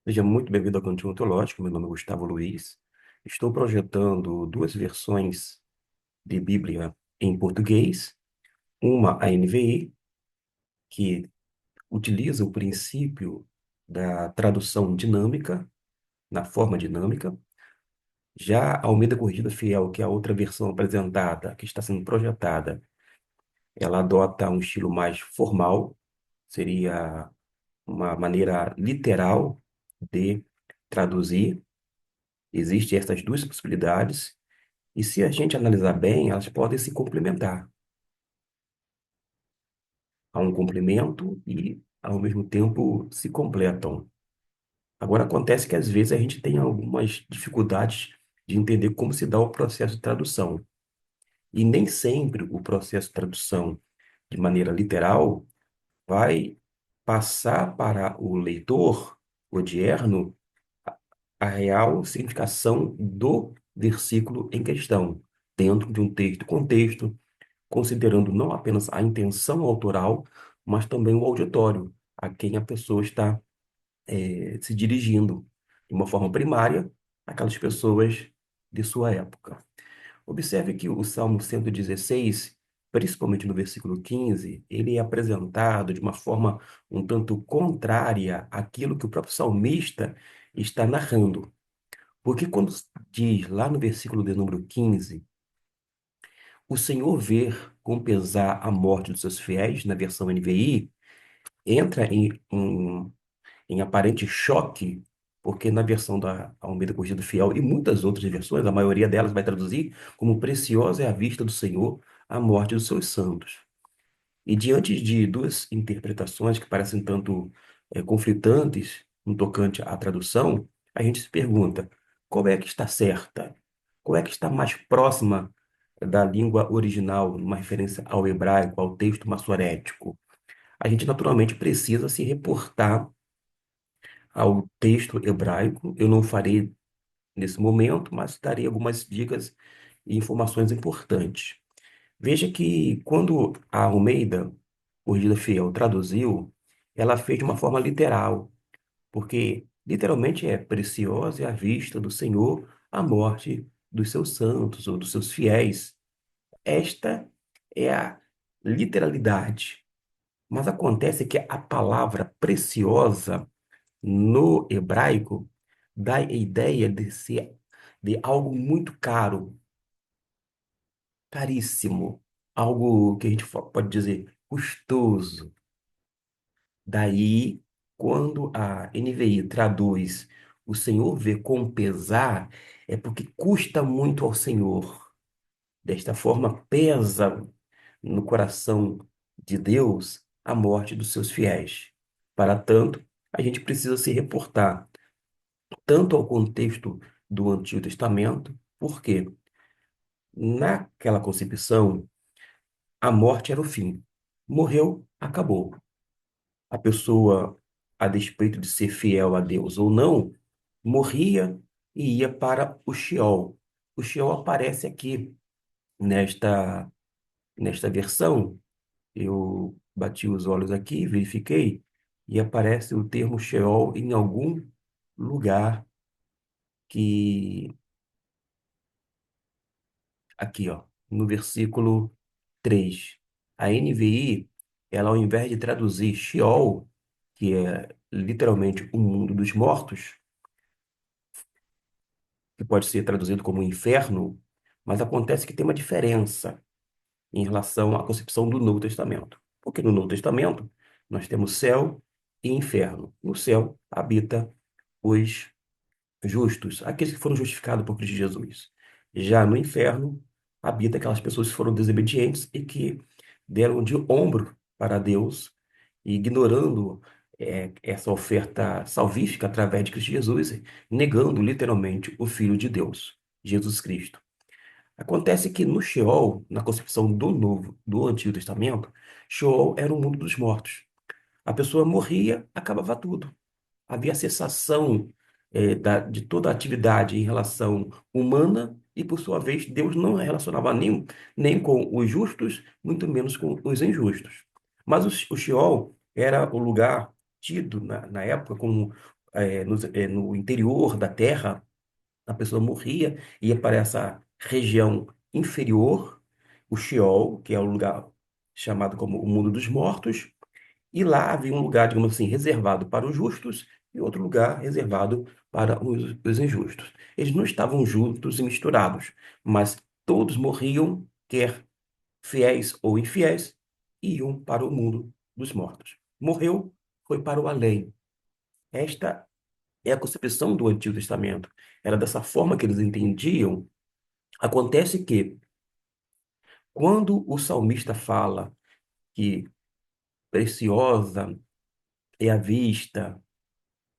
Seja muito bem-vindo ao Cantinho Ontológico. Meu nome é Gustavo Luiz. Estou projetando duas versões de Bíblia em português. Uma, a NVI, que utiliza o princípio da tradução dinâmica, na forma dinâmica. Já a Almeida Corrigida Fiel, que é a outra versão apresentada, que está sendo projetada, ela adota um estilo mais formal, seria uma maneira literal de traduzir. Existem essas duas possibilidades. E se a gente analisar bem, elas podem se complementar. Há um complemento e, ao mesmo tempo, se completam. Agora, acontece que, às vezes, a gente tem algumas dificuldades de entender como se dá o processo de tradução. E nem sempre o processo de tradução, de maneira literal, vai passar para o leitor odierno a real significação do versículo em questão, dentro de um texto contexto, considerando não apenas a intenção autoral, mas também o auditório, a quem a pessoa está se dirigindo, de uma forma primária, aquelas pessoas de sua época. Observe que o Salmo 116, principalmente no versículo 15, ele é apresentado de uma forma um tanto contrária àquilo que o próprio salmista está narrando. Porque quando diz lá no versículo de número 15, o Senhor ver com pesar a morte dos seus fiéis, na versão NVI, entra em aparente choque, porque na versão da Almeida Corrigida Fiel e muitas outras versões, a maioria delas vai traduzir como preciosa é a vista do Senhor a morte dos seus santos. E diante de duas interpretações que parecem tanto conflitantes no tocante à tradução, a gente se pergunta, qual é que está certa? Qual é que está mais próxima da língua original, numa referência ao hebraico, ao texto massorético? A gente naturalmente precisa se reportar ao texto hebraico. Eu não farei nesse momento, mas darei algumas dicas e informações importantes. Veja que quando a Almeida, Corrigida Fiel, traduziu, ela fez de uma forma literal, porque literalmente é preciosa é a vista do Senhor a morte dos seus santos ou dos seus fiéis. Esta é a literalidade. Mas acontece que a palavra preciosa no hebraico dá a ideia de ser de algo muito caro, caríssimo, algo que a gente pode dizer custoso. Daí, quando a NVI traduz o Senhor vê com pesar, é porque custa muito ao Senhor. Desta forma, pesa no coração de Deus a morte dos seus fiéis. Para tanto, a gente precisa se reportar tanto ao contexto do Antigo Testamento, porque naquela concepção, a morte era o fim. Morreu, acabou. A pessoa, a despeito de ser fiel a Deus ou não, morria e ia para o Sheol. O Sheol aparece aqui nesta, nesta versão. Eu bati os olhos aqui, verifiquei, e aparece o termo Sheol em algum lugar que, aqui, ó, no versículo 3. A NVI, ela ao invés de traduzir Sheol, que é literalmente o mundo dos mortos, que pode ser traduzido como inferno, mas acontece que tem uma diferença em relação à concepção do Novo Testamento. Porque no Novo Testamento nós temos céu e inferno. No céu habita os justos, aqueles que foram justificados por Cristo Jesus. Já no inferno habita aquelas pessoas que foram desobedientes e que deram de ombro para Deus, ignorando essa oferta salvífica através de Cristo Jesus, negando literalmente o Filho de Deus, Jesus Cristo. Acontece que no Sheol, na concepção do Novo, do Antigo Testamento, Sheol era o mundo dos mortos. A pessoa morria, acabava tudo. Havia cessação de toda a atividade em relação humana e, por sua vez, Deus não relacionava nem com os justos, muito menos com os injustos. Mas o Sheol era o lugar tido na época como no interior da terra, a pessoa morria, ia para essa região inferior, o Sheol, que é o lugar chamado como o mundo dos mortos, e lá havia um lugar, digamos assim, reservado para os justos e outro lugar reservado para os injustos. Eles não estavam juntos e misturados, mas todos morriam, quer fiéis ou infiéis, e iam para o mundo dos mortos. Morreu, foi para o além. Esta é a concepção do Antigo Testamento. Era dessa forma que eles entendiam. Acontece que, quando o salmista fala que preciosa é a vista,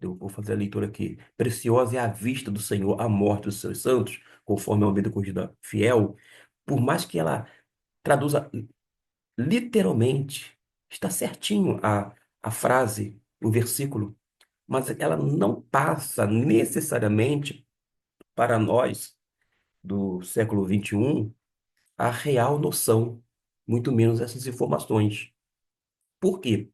eu vou fazer a leitura aqui, preciosa é a vista do Senhor, a morte dos seus santos, conforme a Almeida Corrigida Fiel, por mais que ela traduza literalmente, está certinho a frase, o versículo, mas ela não passa necessariamente para nós do século XXI a real noção, muito menos essas informações. Por quê?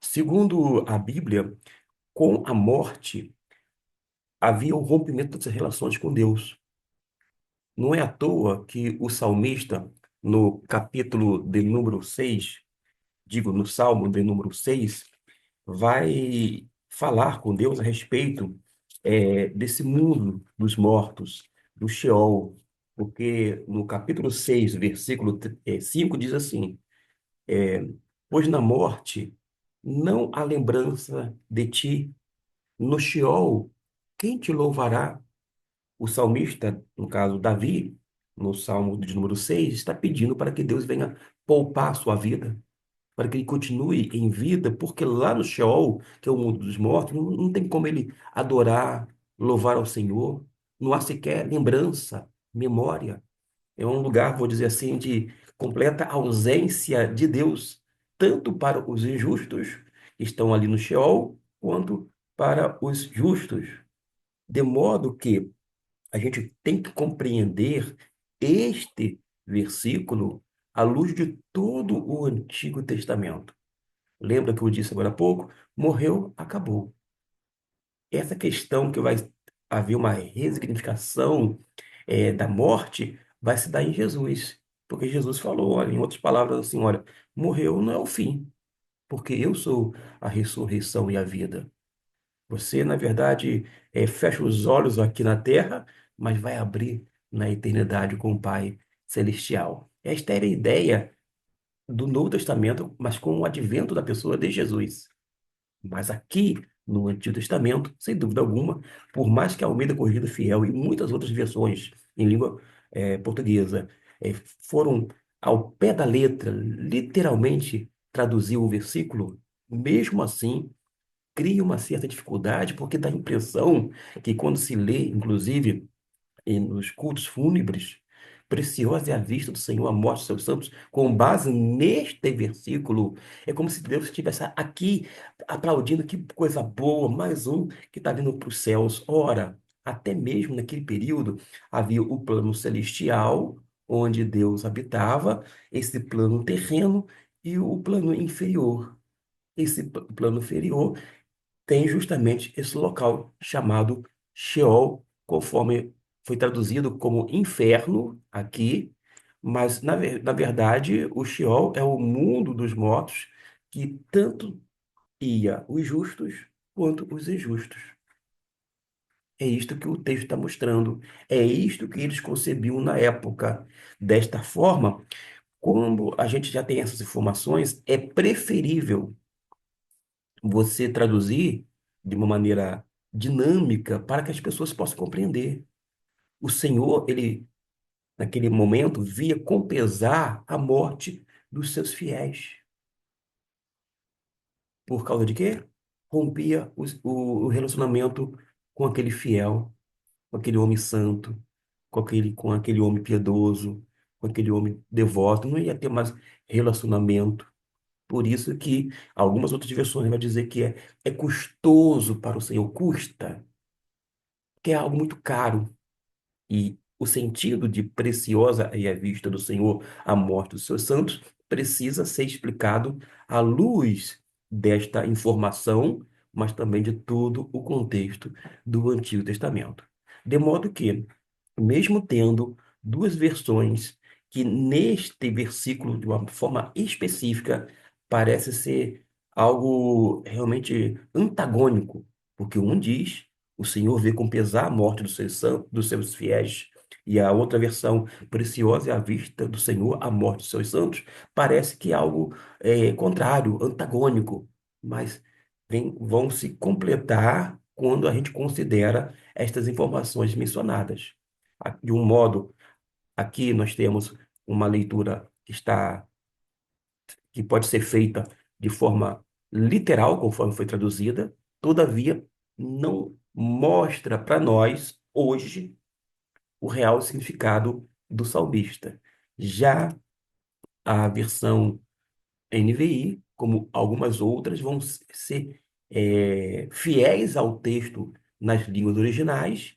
Segundo a Bíblia, com a morte havia o rompimento das relações com Deus. Não é à toa que o salmista, no capítulo de número 6, digo, no Salmo de número 6, vai falar com Deus a respeito desse mundo dos mortos, do Sheol, porque no capítulo 6, versículo 5 diz assim: é, pois na morte não há lembrança de ti, no Sheol, quem te louvará? O salmista, no caso Davi, no Salmo de número 6, está pedindo para que Deus venha poupar a sua vida, para que ele continue em vida, porque lá no Sheol, que é o mundo dos mortos, não tem como ele adorar, louvar ao Senhor, não há sequer lembrança, memória. É um lugar, vou dizer assim, de completa ausência de Deus, tanto para os injustos que estão ali no Sheol, quanto para os justos. De modo que a gente tem que compreender este versículo à luz de todo o Antigo Testamento. Lembra que eu disse agora há pouco? Morreu, acabou. Essa questão que vai haver uma ressignificação da morte vai se dar em Jesus. Porque Jesus falou, olha, em outras palavras, assim, olha, morreu não é o fim, porque eu sou a ressurreição e a vida. Você, na verdade, fecha os olhos aqui na terra, mas vai abrir na eternidade com o Pai Celestial. Esta era a ideia do Novo Testamento, mas com o advento da pessoa de Jesus. Mas aqui no Antigo Testamento, sem dúvida alguma, por mais que a Almeida Corrigida Fiel e muitas outras versões em língua portuguesa foram ao pé da letra, literalmente traduzir o versículo, mesmo assim cria uma certa dificuldade, porque dá a impressão que quando se lê, inclusive, nos cultos fúnebres, preciosa é a vista do Senhor, a morte dos seus santos, com base neste versículo, é como se Deus estivesse aqui aplaudindo, que coisa boa, mais um que está vindo para os céus. Ora, até mesmo naquele período havia o plano celestial, onde Deus habitava, esse plano terreno e o plano inferior. Esse plano inferior tem justamente esse local chamado Sheol, conforme foi traduzido como inferno aqui, mas na verdade o Sheol é o mundo dos mortos que tanto ia os justos quanto os injustos. É isto que o texto está mostrando, é isto que eles concebiam na época. Desta forma, quando a gente já tem essas informações, é preferível você traduzir de uma maneira dinâmica para que as pessoas possam compreender. O Senhor, ele, naquele momento, via com pesar a morte dos seus fiéis. Por causa de quê? Rompia o relacionamento com aquele fiel, com aquele homem santo, com aquele homem piedoso, com aquele homem devoto. Não ia ter mais relacionamento. Por isso que algumas outras versões vai dizer que é custoso para o Senhor, custa, que é algo muito caro. E o sentido de preciosa é a vista do Senhor, a morte dos seus santos, precisa ser explicado à luz desta informação, mas também de todo o contexto do Antigo Testamento. De modo que, mesmo tendo duas versões que neste versículo, de uma forma específica, parece ser algo realmente antagônico, porque um diz, o Senhor vê com pesar a morte dos seus fiéis, e a outra versão, preciosa é a vista do Senhor a morte dos seus santos, parece que é algo contrário, antagônico, mas vão se completar quando a gente considera estas informações mencionadas. De um modo, aqui nós temos uma leitura que pode ser feita de forma literal, conforme foi traduzida, todavia não mostra para nós hoje o real significado do salmista. Já a versão NVI, como algumas outras, vão ser fiéis ao texto nas línguas originais,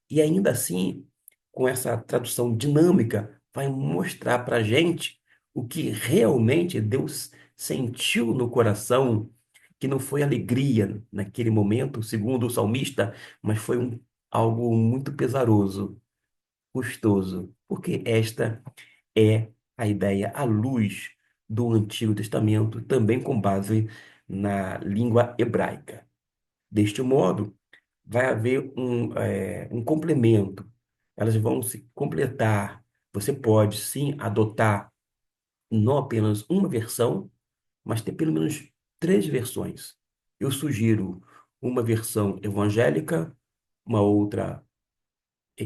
e ainda assim, com essa tradução dinâmica, vai mostrar para a gente o que realmente Deus sentiu no coração, que não foi alegria naquele momento, segundo o salmista, mas foi algo muito pesaroso, custoso, porque esta é a ideia à luz do Antigo Testamento, também com base na língua hebraica. Deste modo, vai haver um complemento, elas vão se completar. Você pode, sim, adotar não apenas uma versão, mas ter pelo menos três versões. Eu sugiro uma versão evangélica, uma outra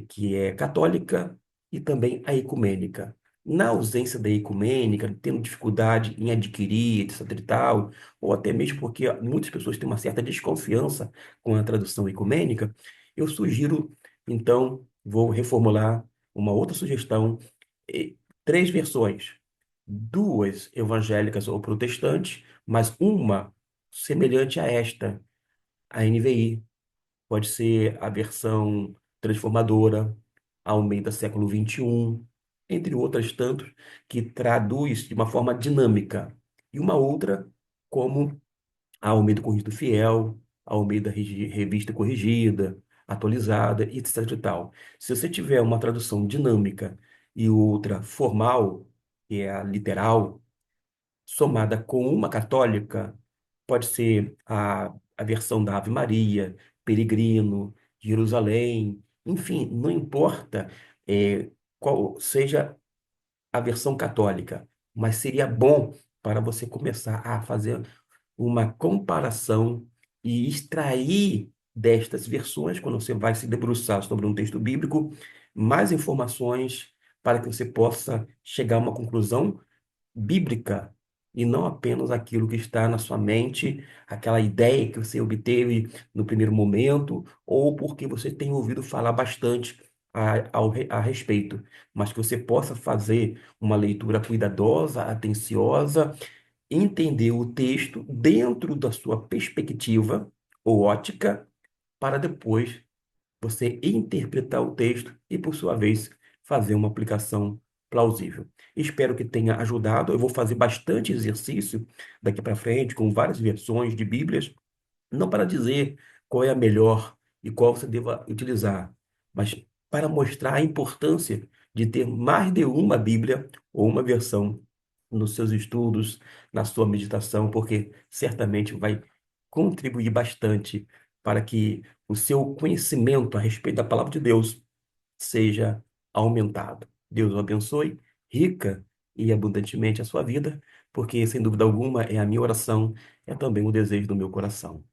que é católica e também a ecumênica. Na ausência da ecumênica, tendo dificuldade em adquirir, etc e tal, ou até mesmo porque muitas pessoas têm uma certa desconfiança com a tradução ecumênica, eu sugiro, então, vou reformular uma outra sugestão, três versões, duas evangélicas ou protestantes, mas uma semelhante a esta, a NVI. Pode ser a versão transformadora, Almeida século XXI, entre outras tantos, que traduz de uma forma dinâmica. E uma outra, como a Almeida Corrigida Fiel, a Almeida Revista Corrigida, atualizada, etc. e tal. Se você tiver uma tradução dinâmica e outra formal, que é a literal, somada com uma católica, pode ser a versão da Ave Maria, Peregrino, Jerusalém, enfim, não importa qual seja a versão católica, mas seria bom para você começar a fazer uma comparação e extrair destas versões, quando você vai se debruçar sobre um texto bíblico, mais informações para que você possa chegar a uma conclusão bíblica e não apenas aquilo que está na sua mente, aquela ideia que você obteve no primeiro momento, ou porque você tem ouvido falar bastante a respeito, mas que você possa fazer uma leitura cuidadosa, atenciosa, entender o texto dentro da sua perspectiva ou ótica, para depois você interpretar o texto e, por sua vez, fazer uma aplicação plausível. Espero que tenha ajudado. Eu vou fazer bastante exercício daqui para frente, com várias versões de Bíblias, não para dizer qual é a melhor e qual você deva utilizar, mas para mostrar a importância de ter mais de uma Bíblia ou uma versão nos seus estudos, na sua meditação, porque certamente vai contribuir bastante para que o seu conhecimento a respeito da palavra de Deus seja aumentado. Deus o abençoe rica e abundantemente a sua vida, porque sem dúvida alguma é a minha oração, é também o desejo do meu coração.